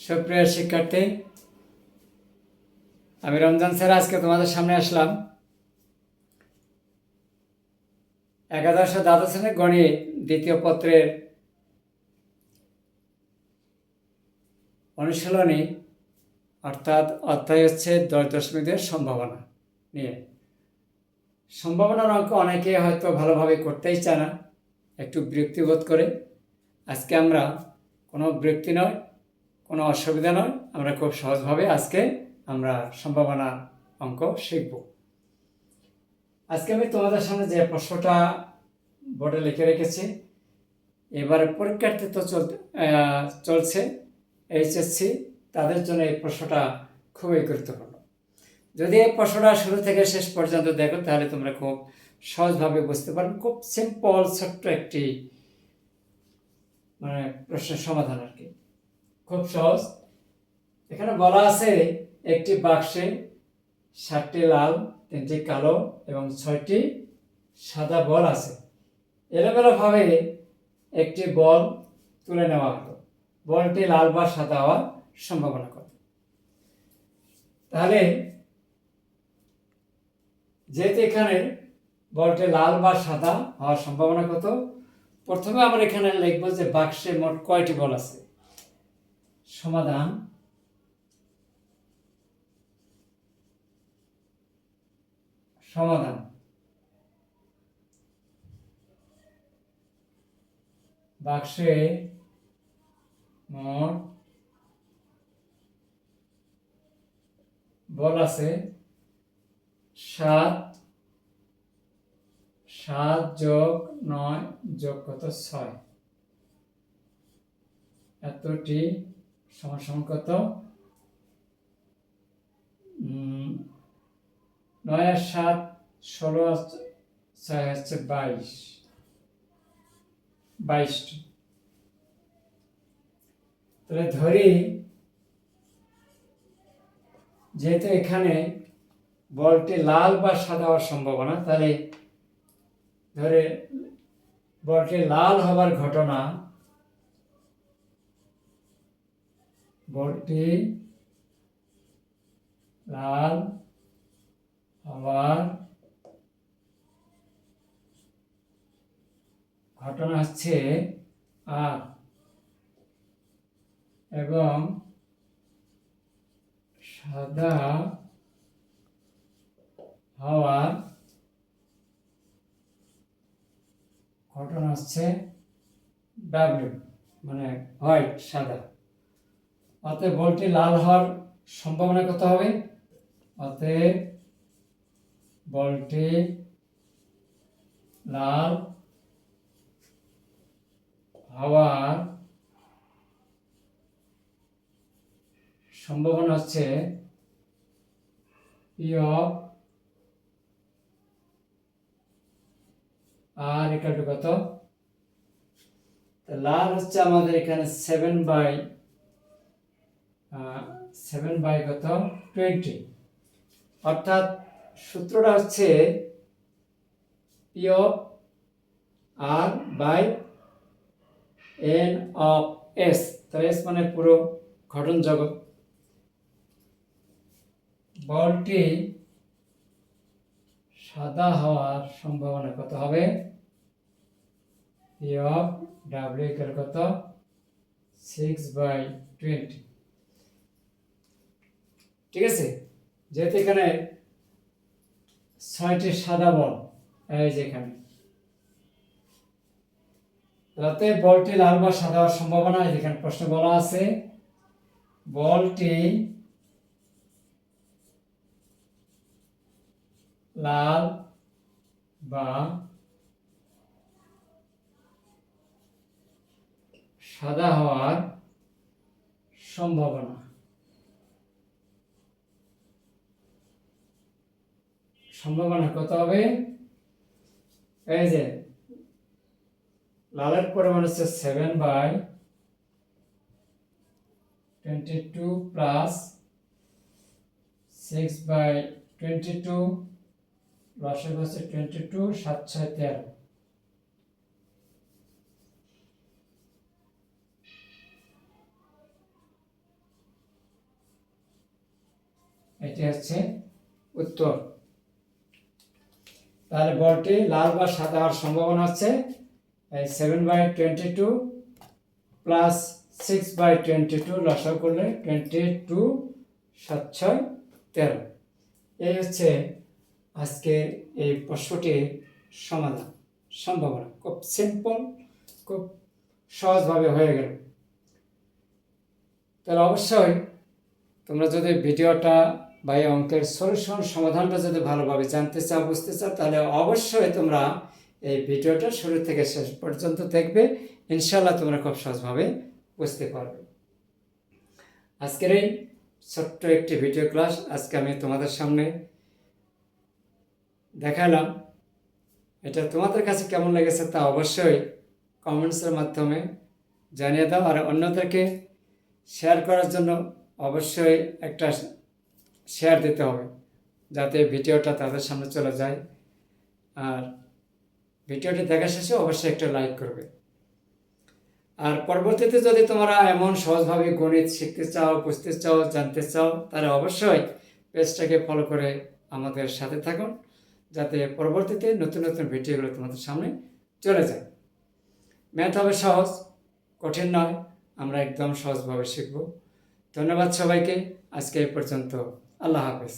সুপ্রিয় শিক্ষার্থী, আমি রমজান স্যার আজকে তোমাদের সামনে আসলাম একাদশ ও দ্বাদশ শ্রেণীর গণিত দ্বিতীয় পত্রের অনুশীলনী অর্থাৎ অধ্যায় হচ্ছে 10.2 সম্ভাবনা নিয়ে। সম্ভাবনার অঙ্ক অনেকে হয়তো ভালোভাবে করতেই চায় না, একটু বিরক্তিবোধ করে। আজকে আমরা কোনো বিরক্তি নয়, কোনো অসুবিধা নয়, আমরা খুব সহজভাবে আজকে আমরা সম্ভাবনা অঙ্ক শিখব। আজকে আমি তোমাদের সামনে যে প্রশ্নটা বোর্ডে লিখে রেখেছি, এবারে পরীক্ষার্থী তো চলছে এইচএসসি, তাদের জন্য এই প্রশ্নটা খুবই গুরুত্বপূর্ণ। যদি এই প্রশ্নটা শুরু থেকে শেষ পর্যন্ত দেখো তাহলে তোমরা খুব সহজভাবে বুঝতে পারবে। খুব সিম্পল ছোট্ট একটি প্রশ্নের সমাধান আর কি, খুব সহজ। এখানে বলা আছে একটি বাক্সে 7টি লাল, 3টি কালো এবং 6টি সাদা বল আছে। এলোমেলোভাবে একটি বল তুলে নেওয়া হলো, বলটি লাল বা সাদা হওয়ার সম্ভাবনা কত? তাহলে যেহেতু এখানে বলটি লাল বা সাদা হওয়ার সম্ভাবনা কত, প্রথমে আমরা এখানে লিখব যে বাক্সে মোট কয়টি বল আছে। সমাধান সমাধান বাক্সে মোট বল আছে 7, 7 যোগ 9 যোগ কত 6, এতটি সমান সমান কত? 9 আর 7 16 আর 6 হচ্ছে 22টি। তাহলে ধরি যেহেতু এখানে বলটি লাল বা সাদা হওয়ার সম্ভাবনা, তাহলে ধরে বলটি লাল হবার ঘটনা, বলটি লাল হওয়ার ঘটনা হচ্ছে আর, এবং সাদা হওয়ার ঘটনা হচ্ছে ডাব্লিউ, মানে হোয়াইট, সাদা। অতএব বলটি লাল হওয়ার সম্ভাবনা কত হবে? অতএব বলটি লাল হওয়ার সম্ভাবনা হচ্ছে P of R equal to কত? লাল হচ্ছে আমাদের এখানে 7/7 কত 20, অর্থাৎ সূত্রটা হচ্ছে P of R by N of S. তাহলে এস মানে পুরো ঘটন জগৎ। বলটি সাদা হওয়ার সম্ভাবনা কত হবে? পি অফ ডাব্লিউ ইকুয়াল কত? 6/20। ঠিক আছে, যেহেতু এখানে 6টি সাদা বল, এই যে এখানে, তাতে বলটি লাল বা সাদা হওয়ার সম্ভাবনা, এখানে প্রশ্ন বলা আছে বলটি লাল বা সাদা হওয়ার সম্ভাবনা। সম্ভাবনা কত হবে? এই যে লালের পরিমাণ হচ্ছে 7/22 প্লাস 6/22, লসাগু হচ্ছে 22, 7 6 13। এটি হচ্ছে উত্তর। তাহলে বলটি লাল বা সাদা হওয়ার সম্ভাবনা হচ্ছে 7/22 প্লাস 6/22, লসাগু করলে 22 7 6 13। এই হচ্ছে আজকে এই প্রশ্নটির সমাধান সম্ভাবনা। খুব সিম্পল, খুব সহজভাবে হয়ে গেল। তাহলে অবশ্যই তোমরা যদি ভিডিওটা বা এই অঙ্কের সলিউশন সমাধানটা যদি ভালোভাবে জানতে চাও, বুঝতে চাও, তাহলে অবশ্যই তোমরা এই ভিডিওটা শুরু থেকে শেষ পর্যন্ত দেখবে। ইনশাল্লাহ তোমরা খুব সহজভাবে বুঝতে পারবে। আজকের এই ছোট্ট একটি ভিডিও ক্লাস আজকে আমি তোমাদের সামনে দেখালাম। এটা তোমাদের কাছে কেমন লেগেছে তা অবশ্যই কমেন্টসের মাধ্যমে জানিয়ে দাও। আর অন্যদেরকে শেয়ার করার জন্য অবশ্যই একটা শেয়ার দিতে হবে, যাতে ভিডিওটা তাদের সামনে চলে যায়। আর ভিডিওটি দেখা শেষে অবশ্যই একটা লাইক করবে। আর পরবর্তীতে যদি তোমরা এমন সহজভাবে গণিত শিখতে চাও, বুঝতে চাও, জানতে চাও, তাহলে অবশ্যই পেজটাকে ফলো করে আমাদের সাথে থাকুন, যাতে পরবর্তীতে নতুন নতুন ভিডিওগুলো তোমাদের সামনে চলে যায়। ম্যাথ হবে সহজ, কঠিন নয়, আমরা একদম সহজভাবে শিখব। ধন্যবাদ সবাইকে। আজকে এই পর্যন্ত। আল্লাহ হাফেজ।